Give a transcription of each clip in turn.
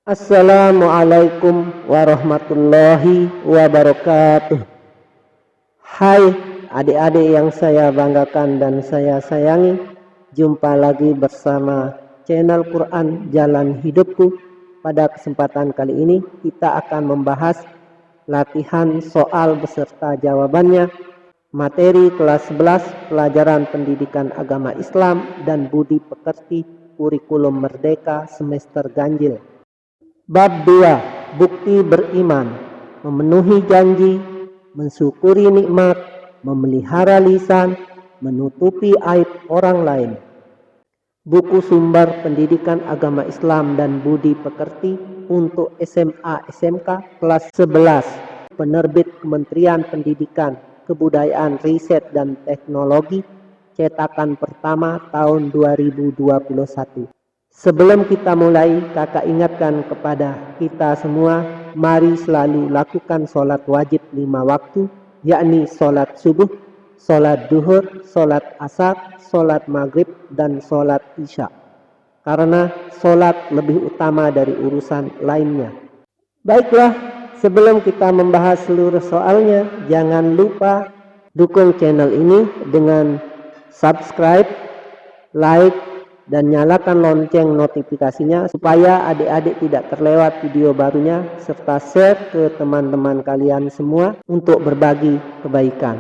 Assalamualaikum warahmatullahi wabarakatuh. Hai adik-adik yang saya banggakan dan saya sayangi. Jumpa lagi bersama channel Quran Jalan Hidupku. Pada kesempatan kali ini kita akan membahas latihan soal beserta jawabannya. Materi kelas 11 pelajaran pendidikan agama Islam dan budi pekerti kurikulum merdeka semester ganjil. Bab 2. Bukti beriman. Memenuhi janji, mensyukuri nikmat, memelihara lisan, menutupi aib orang lain. Buku sumber pendidikan agama Islam dan budi pekerti untuk SMA SMK kelas 11. Penerbit Kementerian Pendidikan, Kebudayaan, Riset dan Teknologi, cetakan pertama tahun 2021. Sebelum kita mulai, kakak ingatkan kepada kita semua, mari selalu lakukan sholat wajib 5 waktu, yakni sholat subuh, sholat duhur, sholat asar, sholat maghrib, dan sholat isya. Karena sholat lebih utama dari urusan lainnya. Baiklah, sebelum kita membahas seluruh soalnya, jangan lupa dukung channel ini dengan subscribe, like, dan nyalakan lonceng notifikasinya supaya adik-adik tidak terlewat video barunya, serta share ke teman-teman kalian semua untuk berbagi kebaikan.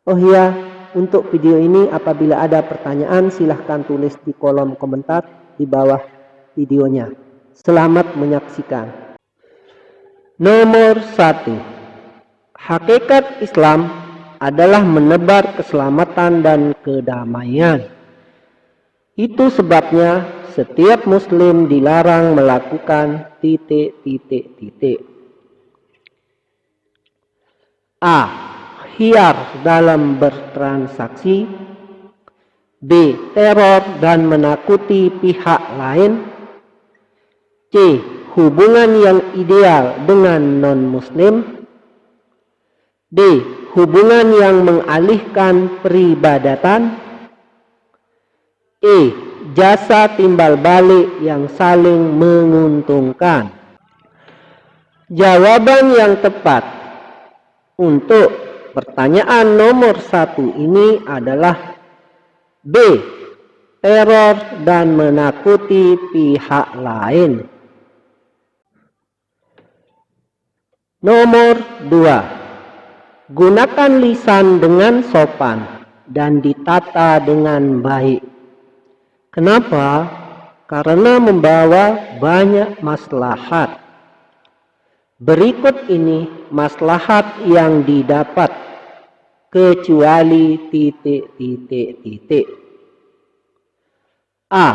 Oh iya, untuk video ini apabila ada pertanyaan silahkan tulis di kolom komentar di bawah videonya. Selamat menyaksikan. Nomor 1. Hakikat Islam adalah menebar keselamatan dan kedamaian. Itu sebabnya setiap muslim dilarang melakukan A. Khiyar dalam bertransaksi. B. Teror dan menakuti pihak lain. C. Hubungan yang ideal dengan non-muslim. D. Hubungan yang mengalihkan peribadatan. E. Jasa timbal balik yang saling menguntungkan. Jawaban yang tepat untuk pertanyaan nomor 1 ini adalah B. Teror dan menakuti pihak lain. Nomor 2. Gunakan lisan dengan sopan dan ditata dengan baik. Kenapa? Karena membawa banyak maslahat. Berikut ini maslahat yang didapat kecuali A.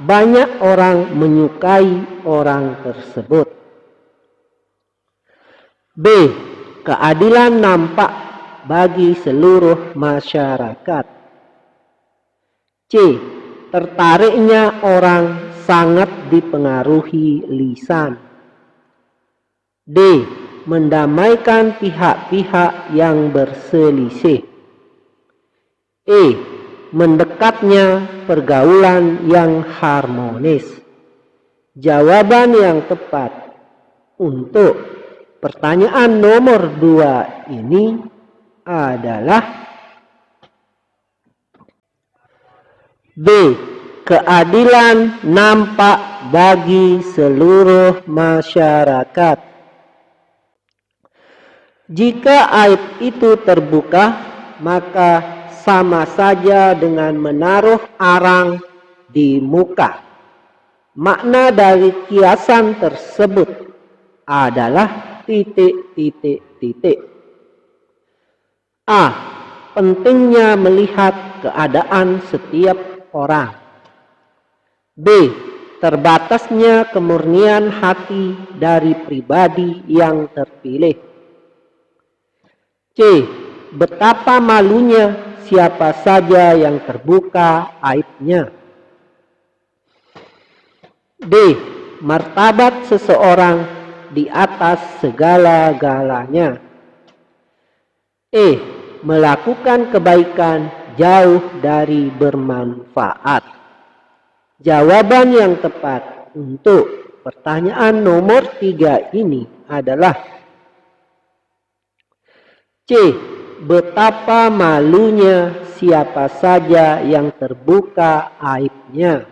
Banyak orang menyukai orang tersebut. B. Keadilan nampak bagi seluruh masyarakat. C. Tertariknya orang sangat dipengaruhi lisan. D. Mendamaikan pihak-pihak yang berselisih. E. Mendekatnya pergaulan yang harmonis. Jawaban yang tepat untuk pertanyaan nomor 2 ini adalah B. Keadilan nampak bagi seluruh masyarakat. Jika aib itu terbuka, maka sama saja dengan menaruh arang di muka. Makna dari kiasan tersebut adalah A. Pentingnya melihat keadaan setiap orang. B. Terbatasnya kemurnian hati dari pribadi yang terpilih. C. Betapa malunya siapa saja yang terbuka aibnya. D. Martabat seseorang di atas segala-galanya. E. Melakukan kebaikan jauh dari bermanfaat. Jawaban yang tepat untuk pertanyaan nomor 3 ini adalah C. Betapa malunya siapa saja yang terbuka aibnya.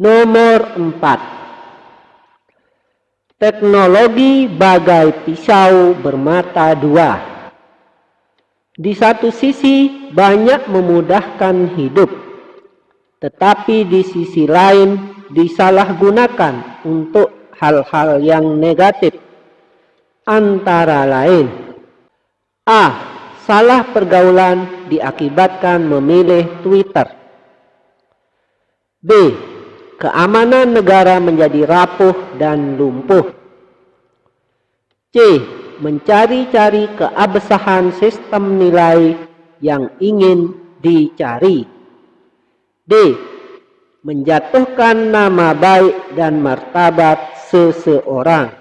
Nomor 4. Teknologi bagai pisau bermata dua. Di satu sisi banyak memudahkan hidup, tetapi di sisi lain disalahgunakan untuk hal-hal yang negatif. Antara lain A. Salah pergaulan diakibatkan memilih Twitter. B. Keamanan negara menjadi rapuh dan lumpuh. C. Mencari-cari keabsahan sistem nilai yang ingin dicari. D. Menjatuhkan nama baik dan martabat seseorang.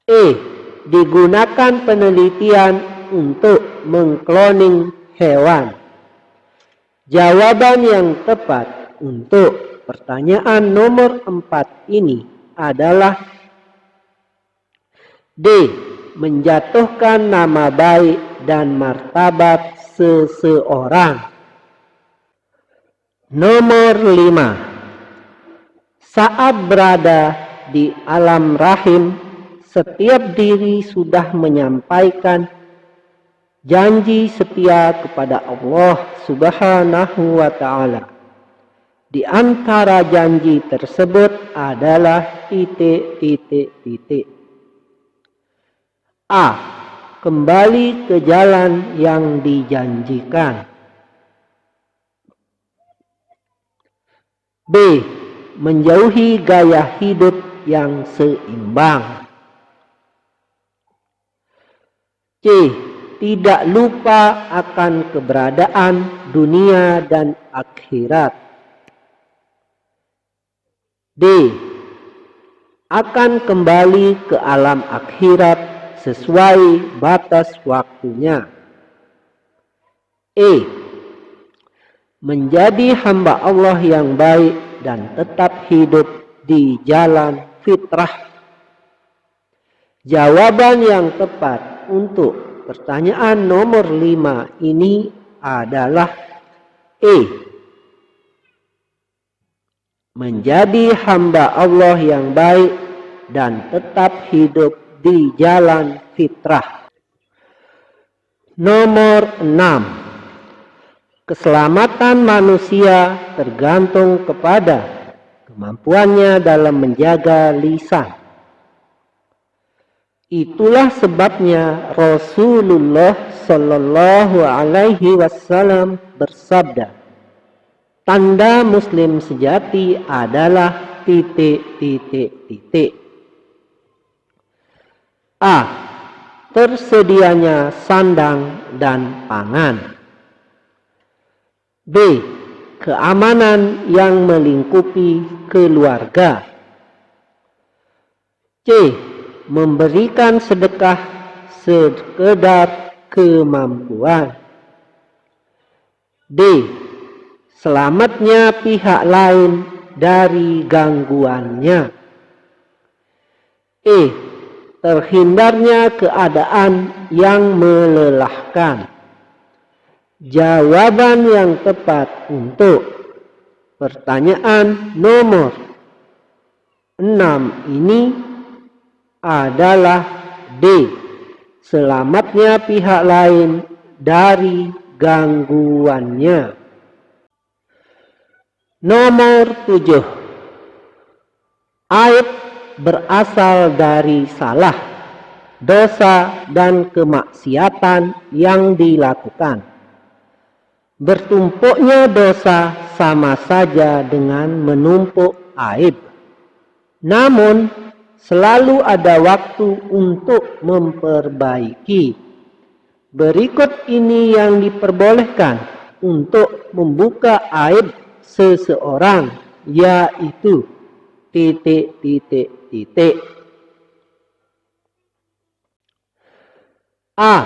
E. Digunakan penelitian untuk mengkloning hewan. Jawaban yang tepat untuk pertanyaan nomor 4 ini adalah D. Menjatuhkan nama baik dan martabat seseorang. Nomor 5. Saat berada di alam rahim, setiap diri sudah menyampaikan janji setia kepada Allah Subhanahu wa Ta'ala. Di antara janji tersebut adalah titik. A. Kembali ke jalan yang dijanjikan. B. Menjauhi gaya hidup yang seimbang. C. Tidak lupa akan keberadaan dunia dan akhirat. D. Akan kembali ke alam akhirat sesuai batas waktunya. E. Menjadi hamba Allah yang baik dan tetap hidup di jalan fitrah. Jawaban yang tepat untuk pertanyaan nomor 5 ini adalah E. Menjadi hamba Allah yang baik dan tetap hidup di jalan fitrah. Nomor 6. Keselamatan manusia tergantung kepada kemampuannya dalam menjaga lisan. Itulah sebabnya Rasulullah Shallallahu Alaihi Wasallam bersabda, tanda Muslim sejati adalah titik. A. Tersedianya sandang dan pangan. B. Keamanan yang melingkupi keluarga. C. Memberikan sedekah sekedar kemampuan. D. Selamatnya pihak lain dari gangguannya. E. Terhindarnya keadaan yang melelahkan. Jawaban yang tepat untuk pertanyaan nomor 6 ini adalah D. Selamatnya pihak lain dari gangguannya. Nomor 7. Aib berasal dari salah, dosa, dan kemaksiatan yang dilakukan. Bertumpuknya dosa sama saja dengan menumpuk aib. Namun, selalu ada waktu untuk memperbaiki. Berikut ini yang diperbolehkan untuk membuka aib seseorang, yaitu titik. A.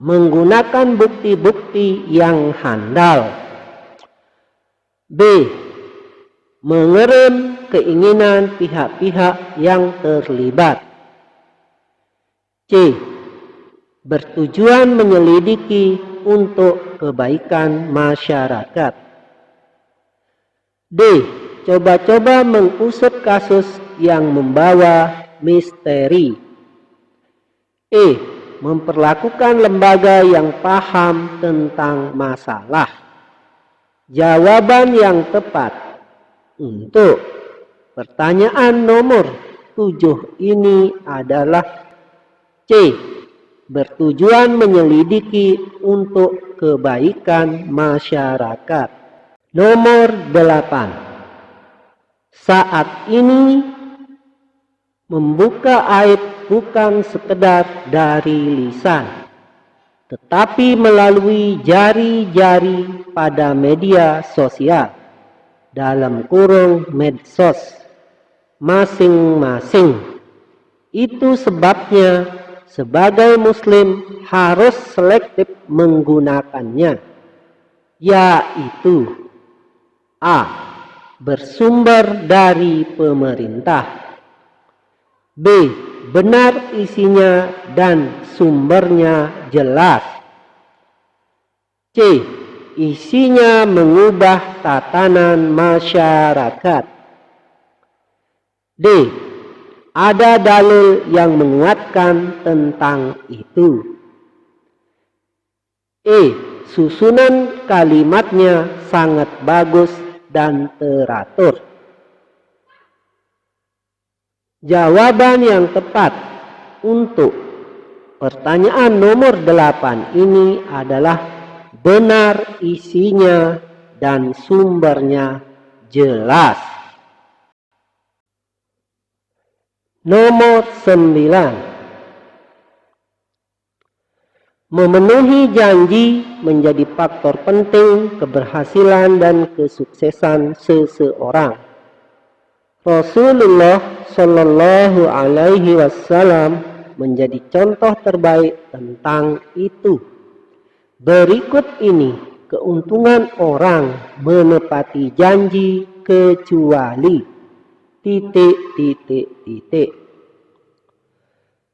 Menggunakan bukti-bukti yang handal. B. mengerem keinginan pihak-pihak yang terlibat. C. Bertujuan menyelidiki untuk kebaikan masyarakat. D. Coba-coba mengusut kasus yang membawa misteri. E. Memperlakukan lembaga yang paham tentang masalah. Jawaban yang tepat untuk pertanyaan nomor 7 ini adalah C. Bertujuan menyelidiki untuk kebaikan masyarakat. Nomor 8. Saat ini membuka aib bukan sekedar dari lisan, tetapi melalui jari-jari pada media sosial, dalam kurung medsos masing-masing. Itu sebabnya sebagai muslim harus selektif menggunakannya, yaitu A. Bersumber dari pemerintah. B. Benar isinya dan sumbernya jelas. C. Isinya mengubah tatanan masyarakat. D. Ada dalil yang menguatkan tentang itu. E. Susunan kalimatnya sangat bagus dan teratur. Jawaban yang tepat untuk pertanyaan nomor 8 ini adalah benar isinya dan sumbernya jelas. Nomor 9. Memenuhi janji menjadi faktor penting keberhasilan dan kesuksesan seseorang. Rasulullah Shallallahu Alaihi Wasallam menjadi contoh terbaik tentang itu. Berikut ini keuntungan orang menepati janji kecuali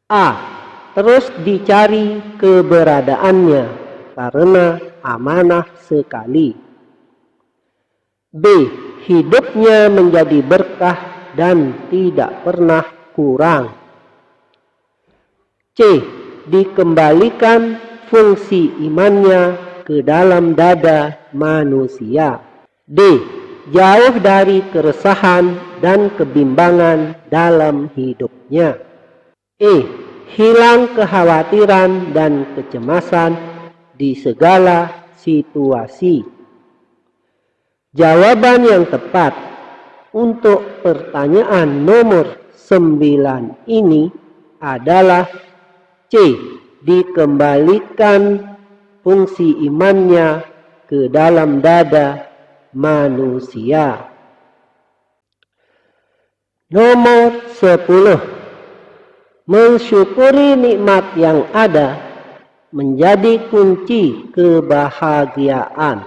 A. Terus dicari keberadaannya karena amanah sekali. B. Hidupnya menjadi berkah dan tidak pernah kurang. C. Dikembalikan fungsi imannya ke dalam dada manusia. D. Jauh dari keresahan dan kebimbangan dalam hidupnya. E. Hilang kekhawatiran dan kecemasan di segala situasi. Jawaban yang tepat untuk pertanyaan nomor 9 ini adalah C. Dikembalikan fungsi imannya ke dalam dada manusia. Nomor 10. Mensyukuri nikmat yang ada menjadi kunci kebahagiaan.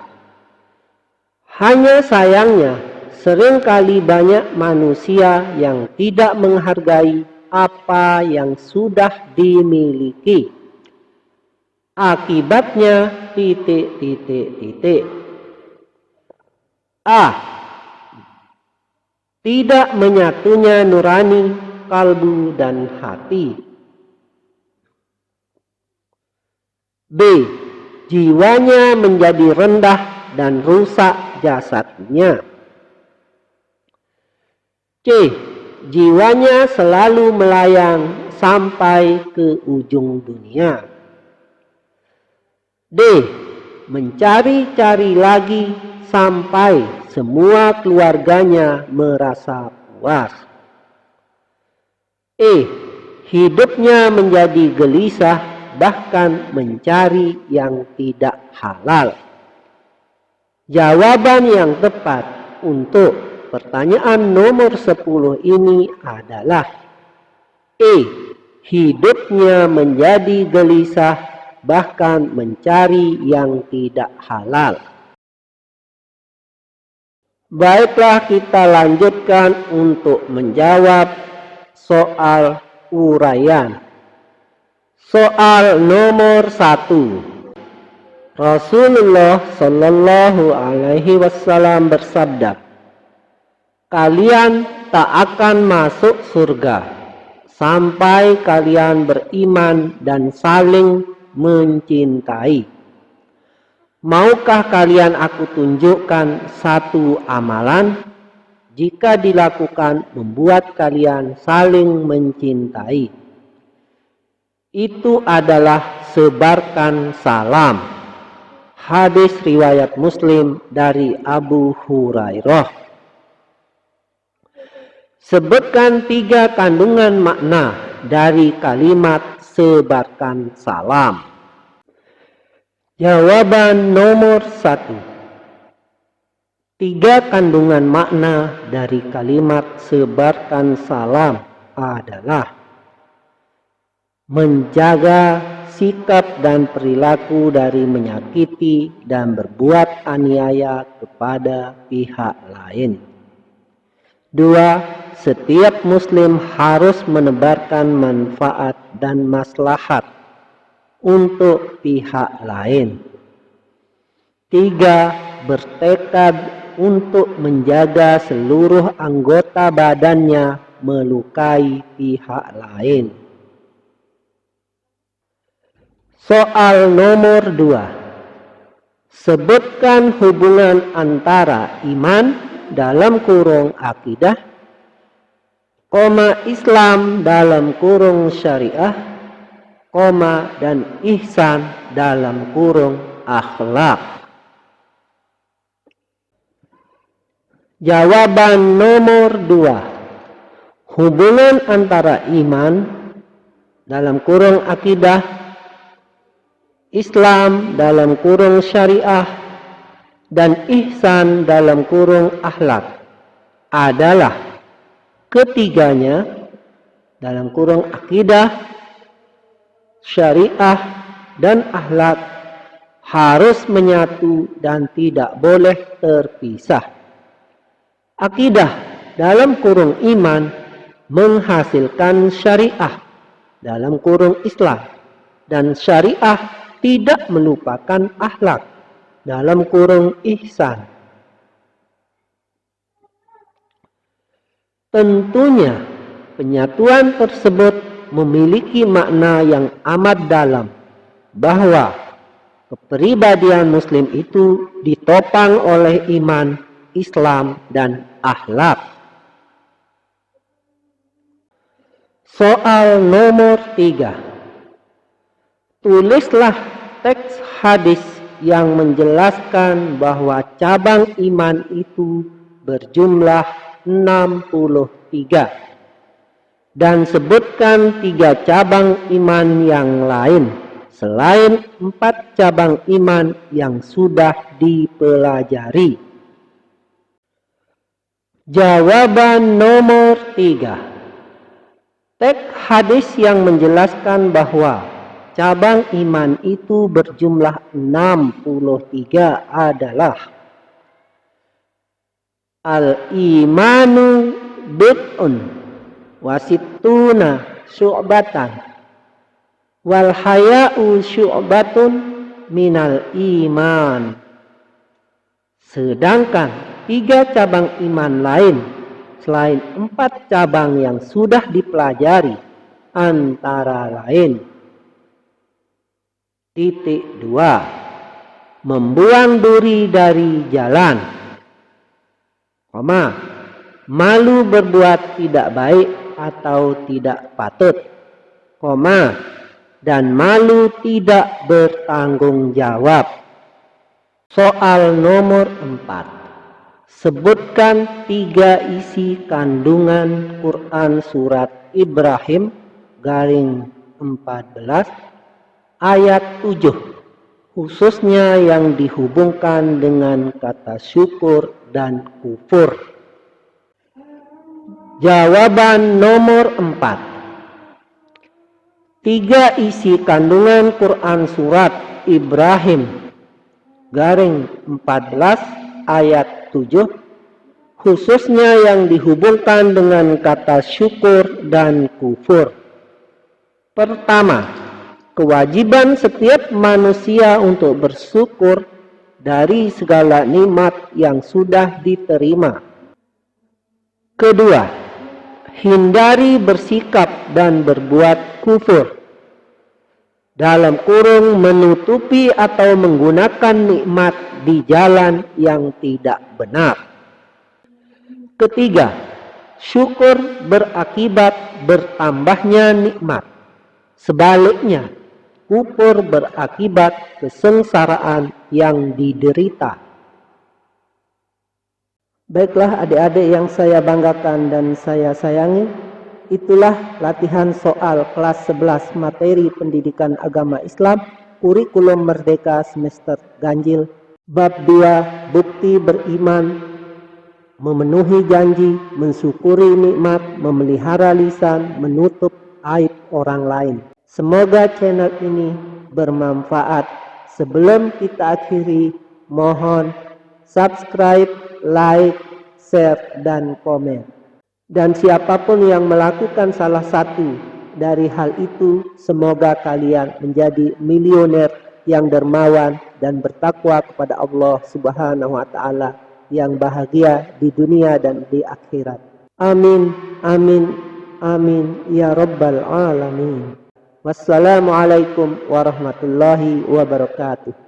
Hanya sayangnya, seringkali banyak manusia yang tidak menghargai apa yang sudah dimiliki. Akibatnya A. Tidak menyatunya nurani, kalbu dan hati. B. Jiwanya menjadi rendah dan rusak jasadnya. C. Jiwanya selalu melayang sampai ke ujung dunia. D. Mencari-cari lagi sampai semua keluarganya merasa puas. E. Hidupnya menjadi gelisah bahkan mencari yang tidak halal. Jawaban yang tepat untuk pertanyaan nomor 10 ini adalah E. Hidupnya menjadi gelisah bahkan mencari yang tidak halal. Baiklah, kita lanjutkan untuk menjawab soal uraian. Soal nomor 1. Rasulullah Shallallahu Alaihi Wasallam bersabda, kalian tak akan masuk surga sampai kalian beriman dan saling mencintai. Maukah kalian aku tunjukkan satu amalan, jika dilakukan membuat kalian saling mencintai? Itu adalah sebarkan salam. Hadis riwayat Muslim dari Abu Hurairah. Sebutkan 3 kandungan makna dari kalimat sebarkan salam. Jawaban nomor 1. 3 kandungan makna dari kalimat sebarkan salam adalah menjaga sikap dan perilaku dari menyakiti dan berbuat aniaya kepada pihak lain. 2. Setiap muslim harus menebarkan manfaat dan maslahat untuk pihak lain. 3. Bertekad untuk menjaga seluruh anggota badannya melukai pihak lain. Soal nomor 2. Sebutkan hubungan antara iman dalam kurung akidah, Islam dalam kurung syariah, dan ihsan dalam kurung akhlak. Jawaban nomor 2. Hubungan antara iman dalam kurung akidah, Islam dalam kurung syariah, dan ihsan dalam kurung akhlak adalah ketiganya dalam kurung akidah, syariah, dan akhlak harus menyatu dan tidak boleh terpisah. Akidah dalam kurung iman menghasilkan syariah dalam kurung Islam, dan syariah tidak melupakan akhlak dalam kurung ihsan. Tentunya penyatuan tersebut memiliki makna yang amat dalam, bahwa kepribadian muslim itu ditopang oleh iman, Islam, dan akhlak. Soal nomor 3. Tulislah teks hadis yang menjelaskan bahwa cabang iman itu berjumlah 63. Dan sebutkan 3 cabang iman yang lain selain 4 cabang iman yang sudah dipelajari. Jawaban nomor 3. Teks hadis yang menjelaskan bahwa cabang iman itu berjumlah 63 adalah al-imanu bid'un wasittuna syu'batan wal haya'u syu'batun minal iman. Sedangkan 3 cabang iman lain selain 4 cabang yang sudah dipelajari antara lain: 2. Membuang duri dari jalan, malu berbuat tidak baik atau tidak patut, dan malu tidak bertanggung jawab. Soal nomor 4. Sebutkan 3 isi kandungan Quran surat Ibrahim (14) ayat 7, khususnya yang dihubungkan dengan kata syukur dan kufur. Jawaban nomor 4. 3 isi kandungan Quran surat Ibrahim (14) ayat 7 khususnya yang dihubungkan dengan kata syukur dan kufur. Pertama, kewajiban setiap manusia untuk bersyukur dari segala nikmat yang sudah diterima. Kedua, hindari bersikap dan berbuat kufur, dalam kurung menutupi atau menggunakan nikmat di jalan yang tidak benar. Ketiga, syukur berakibat bertambahnya nikmat. Sebaliknya, kufur berakibat kesengsaraan yang diderita. Baiklah adik-adik yang saya banggakan dan saya sayangi, itulah latihan soal kelas 11 materi pendidikan agama Islam, kurikulum merdeka semester ganjil, bab 2, bukti beriman, memenuhi janji, mensyukuri nikmat, memelihara lisan, menutup aib orang lain. Semoga channel ini bermanfaat. Sebelum kita akhiri, mohon subscribe, like, share, dan komen. Dan siapapun yang melakukan salah satu dari hal itu, semoga kalian menjadi milioner yang dermawan dan bertakwa kepada Allah Subhanahu wa Ta'ala, yang bahagia di dunia dan di akhirat. Amin, amin, amin ya rabbal alamin. Wassalamualaikum warahmatullahi wabarakatuh.